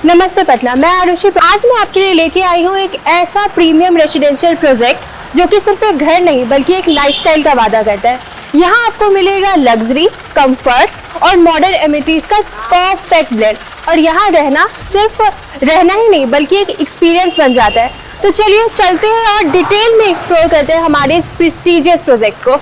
नमस्ते पटना, मैं आरुषि। आज मैं आपके लिए लेके आई हूँ एक ऐसा प्रीमियम रेसिडेंशियल प्रोजेक्ट जो कि सिर्फ एक घर नहीं बल्कि एक लाइफस्टाइल का वादा करता है। यहाँ आपको मिलेगा लग्जरी, कंफर्ट और मॉडर्न एमिनिटीज का परफेक्ट ब्लेंड, और यहाँ रहना सिर्फ रहना ही नहीं बल्कि एक एक्सपीरियंस बन जाता है। तो चलिए चलते हैं और डिटेल में एक्सप्लोर करते हैं हमारे इस प्रेस्टिजियस प्रोजेक्ट को।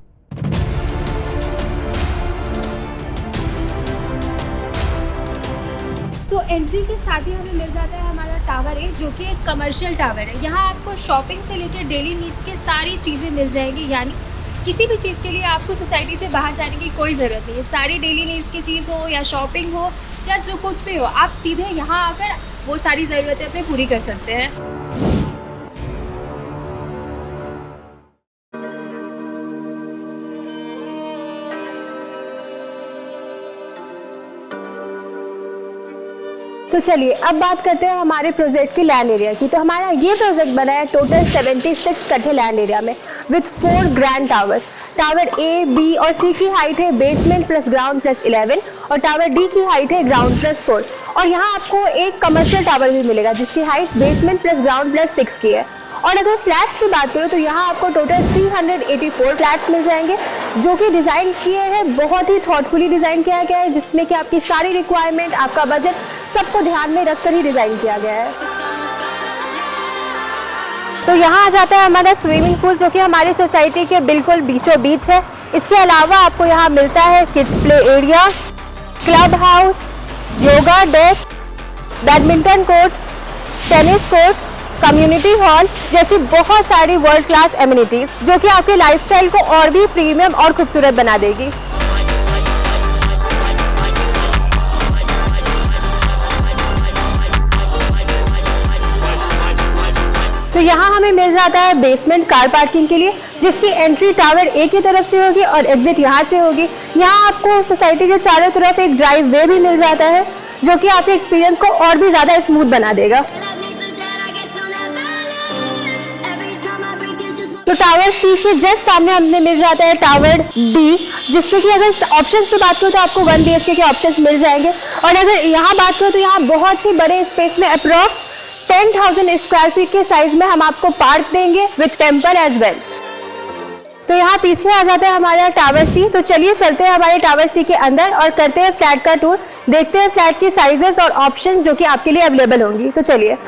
तो एंट्री के साथ ही हमें मिल जाता है हमारा टावर ए, जो कि एक कमर्शियल टावर है। यहाँ आपको शॉपिंग से लेकर डेली नीड्स की सारी चीज़ें मिल जाएंगी, यानी किसी भी चीज़ के लिए आपको सोसाइटी से बाहर जाने की कोई ज़रूरत नहीं है। सारी डेली नीड्स की चीज़ हो या शॉपिंग हो या जो कुछ भी हो, आप सीधे यहाँ आकर वो सारी ज़रूरतें अपनी पूरी कर सकते हैं। तो चलिए अब बात करते हैं हमारे प्रोजेक्ट की लैंड एरिया की। तो हमारा ये प्रोजेक्ट बना है टोटल 76 कट्ठे लैंड एरिया में विथ 4 grand towers. Tower A, B और सी की हाइट है बेसमेंट प्लस ग्राउंड प्लस 11 और टावर डी की हाइट है ग्राउंड प्लस 4। और यहाँ आपको एक कमर्शियल टावर भी मिलेगा जिसकी height basement plus ground plus 6 की है। और अगर फ्लैट्स की बात करूँ तो यहाँ आपको टोटल 384 फ्लैट्स मिल जाएंगे जो कि डिज़ाइन किए हैं, बहुत ही थॉटफुली डिज़ाइन किया गया है, जिसमें कि आपकी सारी रिक्वायरमेंट, आपका बजट, सबको ध्यान में रखकर ही डिज़ाइन किया गया है। तो यहाँ आ जाता है हमारा स्विमिंग पूल जो कि हमारी सोसाइटी के बिल्कुल बीचों बीच है। इसके अलावा आपको यहाँ मिलता है kids play area, club house, yoga desk, badminton court, tennis court, community hall जैसी बहुत सारी वर्ल्ड क्लास एमिनिटीज जो कि आपके लाइफस्टाइल को और भी प्रीमियम और खूबसूरत बना देगी। तो यहाँ हमें मिल जाता है बेसमेंट कार पार्किंग के लिए, जिसकी एंट्री टावर ए की तरफ से होगी और एग्जिट यहाँ से होगी। यहाँ आपको सोसाइटी के चारों तरफ एक ड्राइव वे भी मिल जाता है जो कि आपके एक्सपीरियंस को और भी ज़्यादा स्मूथ बना देगा। तो टावर सी के जस्ट सामने हमें मिल जाता है टावर डी, जिसमें कि अगर ऑप्शंस की बात करूँ तो आपको 1 BHK के ऑप्शंस मिल जाएंगे। और अगर यहाँ बात करूँ तो यहाँ बहुत ही बड़े स्पेस में अप्रॉक्स 10,000 स्क्वायर फीट के साइज में हम आपको पार्क देंगे विथ टेम्पल एज वेल। तो यहाँ पीछे आ जाता है हमारा टावर सी। तो चलिए चलते हैं हमारे टावर सी के अंदर और करते हैं फ्लैट का टूर, देखते हैं फ्लैट की साइजेस और ऑप्शंस जो कि आपके लिए अवेलेबल होंगी। तो चलिए।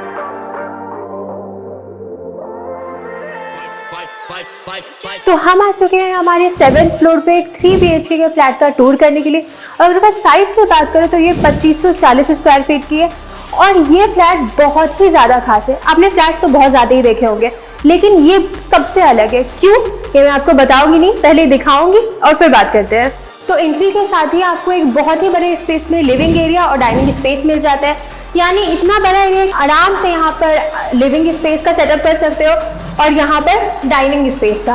तो हम आ चुके हैं हमारे 7th फ्लोर पे एक 3 BHK के फ्लैट का टूर करने के लिए। और अगर साइज की बात करें तो ये 2540 स्क्वायर फीट की है और ये फ्लैट बहुत ही ज़्यादा खास है। आपने फ्लैट्स तो बहुत ज़्यादा ही देखे होंगे, लेकिन ये सबसे अलग है। क्यों, ये मैं आपको बताऊंगी नहीं, पहले दिखाऊंगी और फिर बात करते हैं। तो एंट्री के साथ ही आपको एक बहुत ही बड़े स्पेस में लिविंग एरिया और डाइनिंग स्पेस मिल जाता है, यानी इतना बड़ा एरिया आराम से यहाँ पर लिविंग स्पेस का सेटअप कर सकते हो और यहाँ पर डाइनिंग स्पेस का।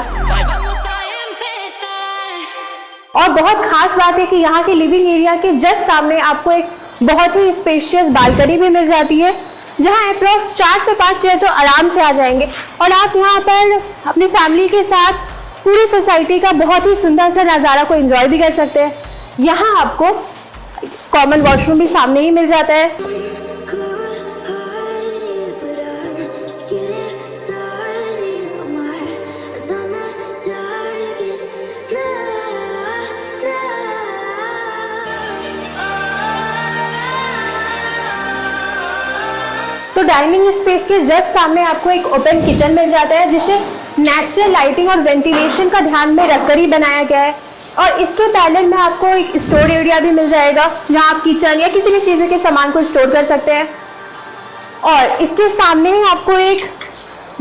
और बहुत खास बात है कि यहाँ के लिविंग एरिया के जस्ट सामने आपको एक बहुत ही स्पेशियस बालकनी भी मिल जाती है, जहाँ अप्रॉक्स 4 से 5 चेयर तो आराम से आ जाएंगे और आप यहाँ पर अपनी फैमिली के साथ पूरी सोसाइटी का बहुत ही सुंदर सा नज़ारा को एंजॉय भी कर सकते हैं। यहाँ आपको कॉमन वॉशरूम भी सामने ही मिल जाता है। तो डाइनिंग स्पेस के जस्ट सामने आपको एक ओपन किचन मिल जाता है जिसे नेचुरल लाइटिंग और वेंटिलेशन का ध्यान में रखकर ही बनाया गया है। और इसके पैरेलल में आपको एक स्टोर एरिया भी मिल जाएगा जहां आप किचन या किसी भी चीज़ के सामान को स्टोर कर सकते हैं। और इसके सामने ही आपको एक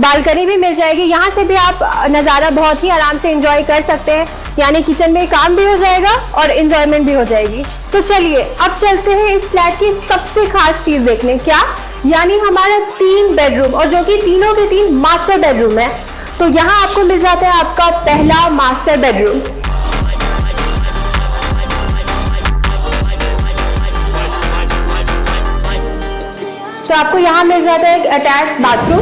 बालकनी भी मिल जाएगी, यहाँ से भी आप नज़ारा बहुत ही आराम से एंजॉय कर सकते हैं, यानी किचन में काम भी हो जाएगा और एंजॉयमेंट भी हो जाएगी। तो चलिए अब चलते हैं इस फ्लैट की सबसे खास चीज़ देखने, क्या यानी हमारा 3 बेडरूम, और जो कि तीनों के 3 मास्टर बेडरूम है। तो यहाँ आपको मिल जाता है आपका पहला मास्टर बेडरूम। तो आपको यहाँ मिल जाता है एक अटैच बाथरूम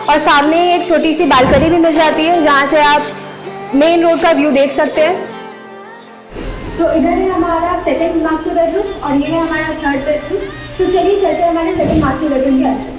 और सामने एक छोटी सी बालकनी भी मिल जाती है जहाँ से आप मेन रोड का व्यू देख सकते हैं। तो इधर है हमारा सेकंड मास्टर बेडरूम और ये है हमारा थर्ड बेडरूम। तो चलिए चलते हैं हमारे सेकंड मास्टर बेडरूम के अंदर।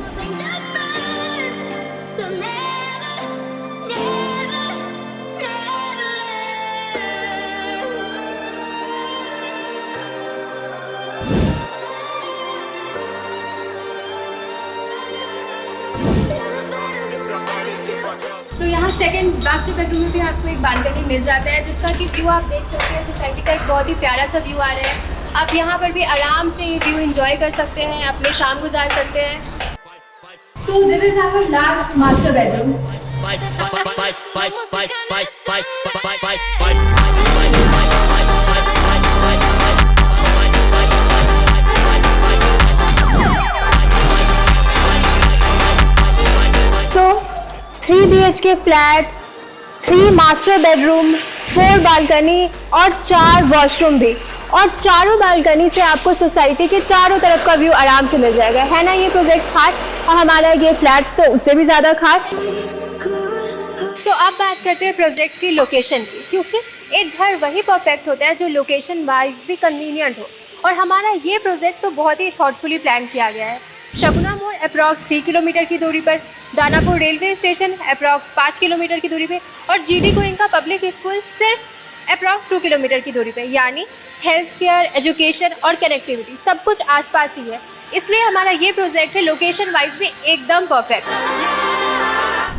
तो यहाँ सेकंड मास्टर बेडरूम में भी आपको एक बालकनी मिल जाता है, जिसका कि व्यू आप देख सकते हैं। सोसाइटी का एक बहुत ही प्यारा सा व्यू आ रहा है। आप यहाँ पर भी आराम से ये व्यू एंजॉय कर सकते हैं, अपने शाम गुजार सकते हैं। So this is our last master bedroom. So 3 BHK flat, 3 master bedroom, 4 balcony और 4 वॉशरूम भी, और चारों बालकनी से आपको सोसाइटी के चारों तरफ का व्यू आराम से मिल जाएगा। है ना ये प्रोजेक्ट खास, और हमारा ये फ्लैट तो उससे भी ज़्यादा खास। तो अब बात करते हैं प्रोजेक्ट की लोकेशन की, क्योंकि एक घर वही परफेक्ट होता है जो लोकेशन वाइज भी कन्वीनियंट हो, और हमारा ये प्रोजेक्ट तो बहुत ही थॉटफुली प्लान किया गया है। शगुना मोड़ अप्रॉक्स 3 किलोमीटर की दूरी पर, Danapur railway station approx 5 kilometre की दूरी पे, और GD गोइंका पब्लिक स्कूल सिर्फ अप्रॉक्स 2 किलोमीटर की दूरी पे। यानी हेल्थ केयर, एजुकेशन और कनेक्टिविटी सब कुछ आसपास ही है। इसलिए हमारा ये प्रोजेक्ट है लोकेशन वाइज भी एकदम परफेक्ट।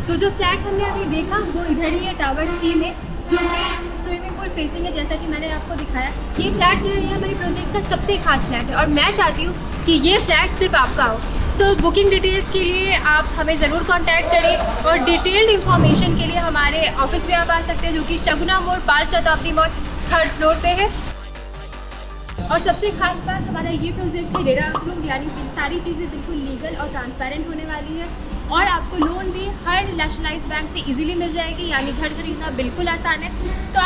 तो जो फ्लैट हमने अभी देखा वो इधर ही है टावर C में, जो कि स्विमिंग पूल फेसिंग है, जैसा कि मैंने आपको दिखाया। ये फ्लैट जो है ये हमारे प्रोजेक्ट का सबसे खास फ्लैट है, और मैं चाहती हूँ कि ये फ्लैट सिर्फ आपका हो। तो बुकिंग डिटेल्स के लिए आप हमें ज़रूर कांटेक्ट करिए, और डिटेल्ड इंफॉर्मेशन के लिए हमारे ऑफिस में आप आ सकते हैं, जो कि शगुना मोड़ बाल शताब्दी मॉल 3rd फ्लोर पे है। और सबसे खास बात, हमारा ये प्रोजेक्ट है रेरा अप्रूव्ड, यानी कि सारी चीज़ें बिल्कुल लीगल और ट्रांसपेरेंट होने वाली है, और आपको लोन भी हर नेशनलाइज्ड बैंक से इजीली मिल जाएगी, यानी घर खरीदना बिल्कुल आसान है। तो